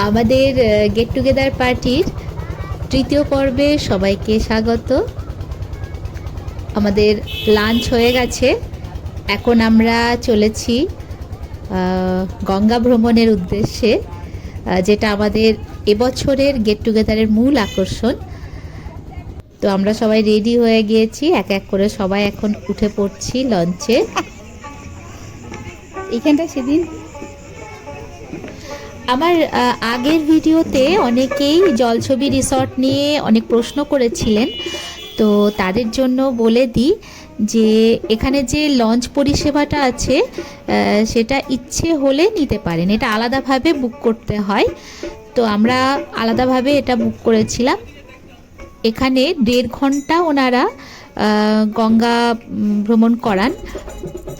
আমাদের get together পার্টির তৃতীয় পর্বে সবাইকে স্বাগত। আমাদের লাঞ্চ হয়ে গেছে, এখন আমরা চলেছি গঙ্গা ভ্রমণের উদ্দেশ্যে, যেটা আমাদের এবছরের গেট টুগেদারের মূল আকর্ষণ। তো আমরা সবাই রেডি হয়ে গিয়েছি, এক এক করে সবাই এখন উঠে পড়ছি লঞ্চে। এইখানটা সেদিন আমার আগের ভিডিওতে অনেকেই জলছবি রিসর্ট নিয়ে অনেক প্রশ্ন করেছিলেন, তো তাদের জন্য বলে দিই যে এখানে যে লঞ্চ পরিষেবাটা আছে সেটা ইচ্ছে হলে নিতে পারেন, এটা আলাদাভাবে বুক করতে হয়। তো আমরা আলাদাভাবে এটা বুক করেছিলাম। এখানে 1.5 ঘন্টা ওনারা গঙ্গা ভ্রমণ করান,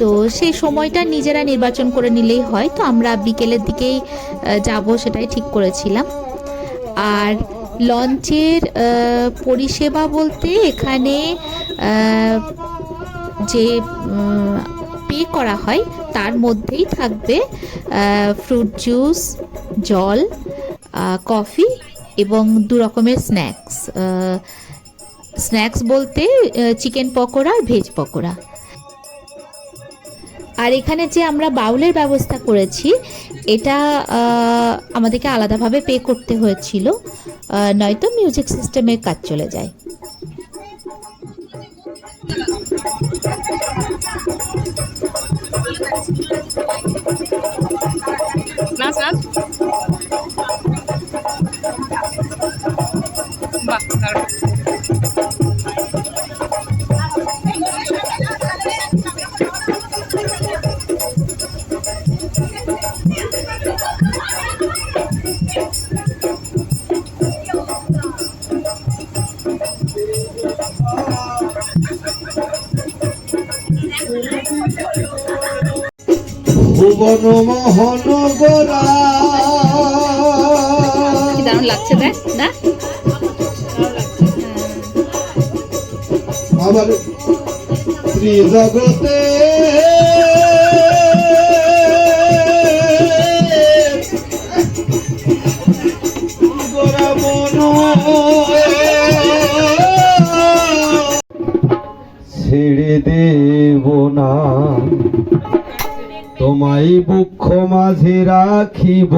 তো সেই সময়টা নিজেরা নির্বাচন করে নিলেই হয়। তো আমরা বিকেলের দিকেই যাব সেটাই ঠিক করেছিলাম। আর লঞ্চের পরিষেবা বলতে এখানে যে পে করা হয় তার মধ্যেই থাকবে ফ্রুট জুস, জল, কফি এবং 2 রকমের স্ন্যাক্স বলতে চিকেন পকোড়া আর ভেজ পকোড়া। আর এখানে যে আমরা বাউলের ব্যবস্থা করেছি এটা আমাদেরকে আলাদাভাবে পে করতে হয়েছিল, নয়তো মিউজিক সিস্টেমের কাজ চলে যায়। ভুবন মোহনগরা দারুণ লাগছে না? আবার ত্রিজগতে গোরা মন ছেড়ে দেব না, তোমায় বৃক্ষ মাঝে রাখিব,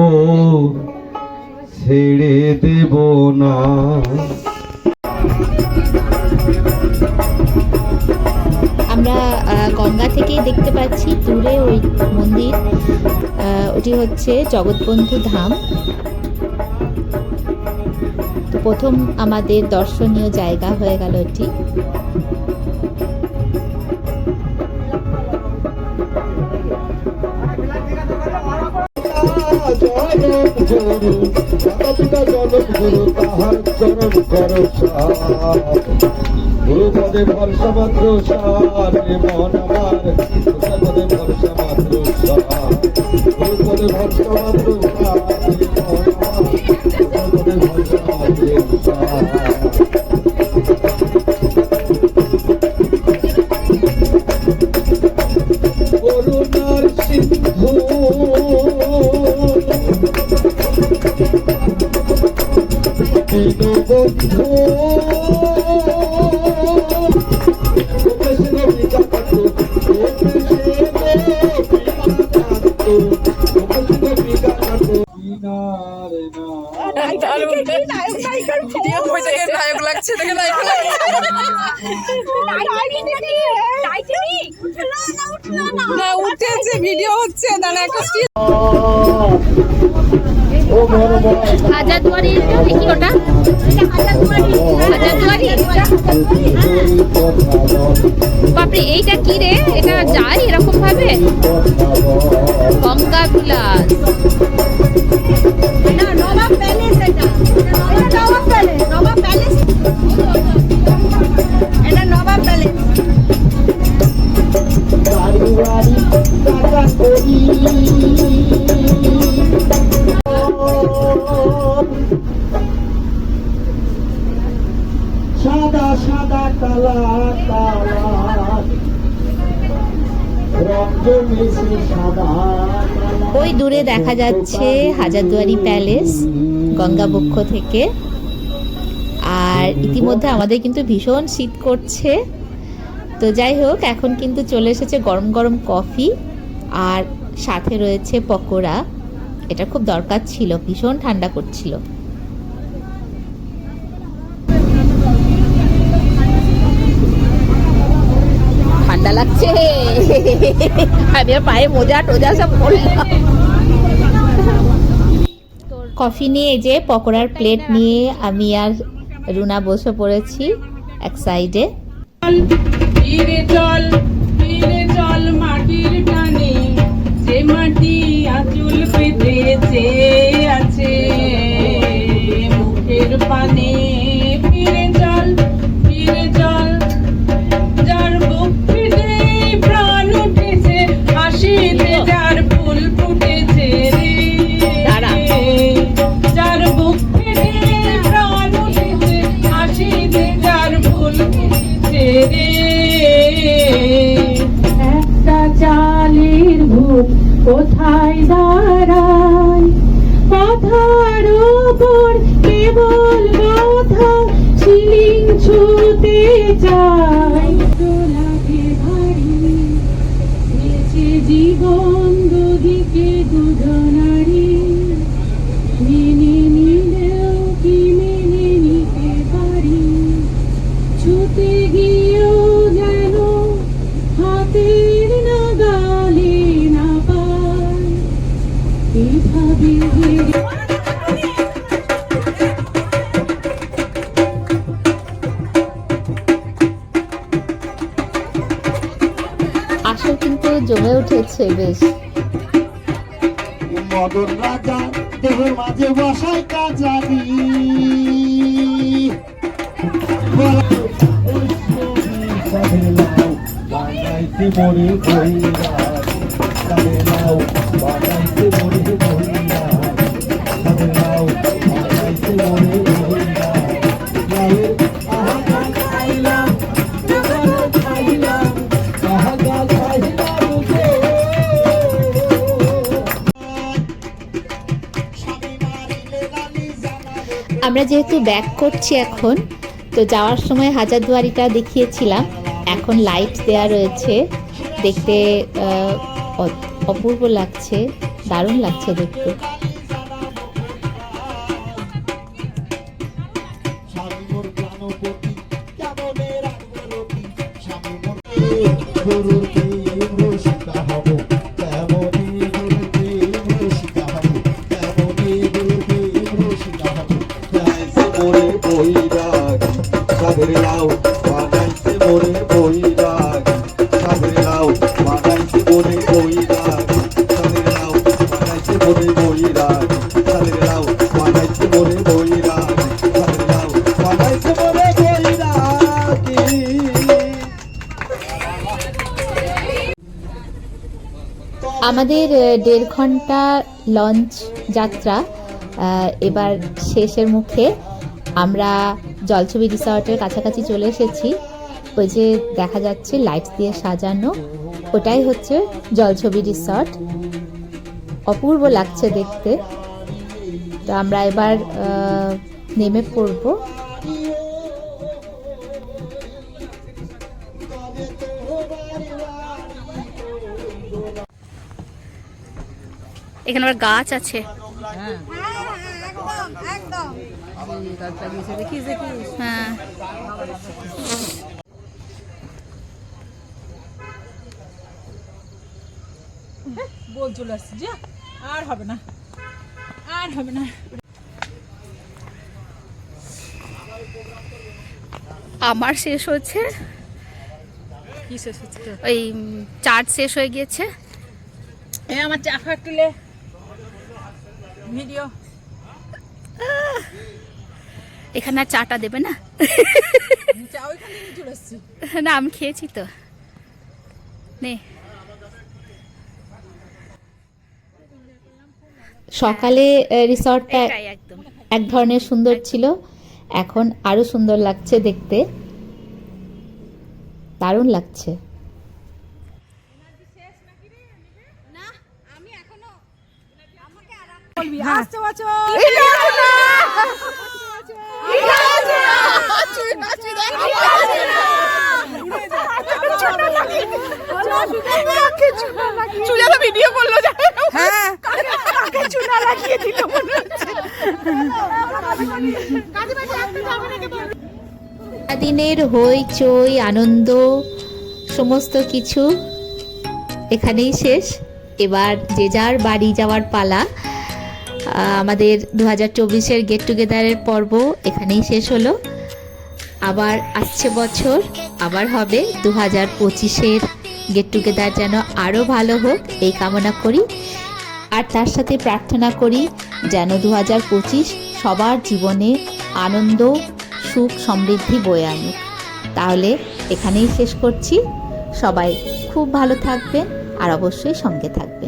ছেড়ে দেব না। আমরা গঙ্গা থেকেই দেখতে পাচ্ছি দূরে ওই মন্দির, ওটি হচ্ছে জগৎবন্ধু ধাম। তো প্রথম আমাদের দর্শনীয় জায়গা হয়ে গেল এটি। গুরুপদে ভরসা মাত্র সার মন আমার, গুরুপদে ভরসা মাত্র সার, গুরুপদে ভরসা মাত্র সার মন আমার, গুরুপদে ভরসা মাত্র সার। করুণার সিন্ধু দীনবন্ধু নায়ক লাগছে, উঠেছে, ভিডিও হচ্ছে, দাঁড়া একটা হাজারদুয়ারি কি ওটা? হাজারদুয়ারি বাপরে, এইটা কি রে? এটা যায় এরকম ভাবে? গঙ্গা বিলাস, নবাব প্যালেস, এটা নবাব প্যালেস, নবাব প্যালেস, এটা নবাব প্যালেস। সাদা সাদা কালা কালা রং জমেছে সাদা কালা ওই দূরে দেখা যাচ্ছে হাজারদুয়ারি প্যালেস গঙ্গাবক্ষ থেকে। আর ইতিমধ্যে আমাদের কিন্তু ভীষণ শীত করছে। তো যাই হোক, এখন কিন্তু চলে এসেছে গরম গরম কফি আর সাথে রয়েছে পকোড়া। এটা খুব দরকার ছিল, ভীষণ ঠান্ডা করছিল। ঠান্ডা লাগছে, আমি পায়ে মোজা টোজা সব পরলাম। কফি নিয়ে এই যে পকোড়ার প্লেট নিয়ে আমি আর রুনা বসে পড়েছি এক সাইডে। ফিরে চল মাটির টানে, যে মাটি আঁচল পেতেছে আছে মুখের পানে। ফিরে চল যার বুক ফেটে প্রাণ উঠেছে, হাসিতে যার ফুল ফুটেছে রে। যার বুক ফেটে প্রাণ উঠেছে, হাসিতে যার ফুল ফুটেছে রে। একটা চালের ভূত কোথায় দাঁড়ায়, কথার উপর কেবল কথা শিলিং ছুতে চায়। লাগে ভারী হয়েছে জীবন দুদিকে দুজনারি, মেনে নিলেও কি মেনে নিতে পারি, ছুতে গিয়েও যেন হাতের নাগালে না পায়, এভাবে আসল কিন্তু জমে উঠেছে বেশ। মদন রাজা দেহের মাঝে বসাই কাজারি, বানাইতে মরে বইরা, লাও বানাইতে মরে বইরা, লাও বানাইতে মরে বইরা, লাউয়ের আহা খাইলাম, খাইলাম, আহা খাইলাম রে। আমরা যেহেতু ব্যাক করছি এখন, তো যাওয়ার সময় হাজারদুয়ারিটা দেখিয়েছিলাম, এখন লাইট দেয়া রয়েছে, দেখতে অপূর্ব লাগছে, দারুণ লাগছে দেখতে। লাউ বানাইতে মরে বইরাগ, সাদের লাউ বানাইতে মরে বইরাগ, সাদের লাউ বানাইতে মরে বইরাগ, সাদের লাউ বানাইতে মরে বইরাগ, সাদের লাউ বানাইতে মরে বইরাগ। আমাদের 1.5 ঘন্টা লঞ্চ যাত্রা এবার শেষের মুখে। আমরা জলছবি রিসর্টের কাছাকাছি চলে এসেছি। ওই যে দেখা যাচ্ছে লাইটস দিয়ে সাজানো, ওটাই হচ্ছে জলছবি রিসর্ট। অপূর্ব লাগছে দেখতে। তো আমরা এবার নেমে পড়ব। এখানে আবার গাছ আছে। হ্যাঁ, বল চলে আসছে যে আর হবে না, আর হবে না। আমার শেষ হচ্ছে, কি শেষ হচ্ছে? ওই চার্জ শেষ হয়ে গিয়েছে। আমার চা তুলে ভিডিও। এখানে আর চাটা দেবে না? চা ওইখানে নিয়ে চলে আসছি। না, আমি খেয়েছি তো। নে, সকালে রিসর্টটা এটাই একদম। এক ধরনের সুন্দর ছিল, এখন আরো সুন্দর লাগছে দেখতে, দারুণ লাগছে। বলবি আসছে বছর সুজাতা ভিডিও করলো হ্যাঁ কাকে চুনা লাগিয়ে দিল মনে হচ্ছে দিনের হইচই আনন্দ সমস্ত কিছু এখানেই শেষ। এবার যে যার বাড়ি যাওয়ার পালা। আমাদের 2024-এর গেট টুগেদারের পর্ব এখানেই শেষ হলো। আবার আসছে বছর আবার হবে 2025-এর গেট টুগেদার যেন আরও ভালো হোক এই কামনা করি। আর তার সাথে প্রার্থনা করি যেন 2025 সবার জীবনে আনন্দ সুখ সমৃদ্ধি বয়ে আনুক। তাহলে এখানেই শেষ করছি। সবাই খুব ভালো থাকবেন আর অবশ্যই সঙ্গে থাকবেন।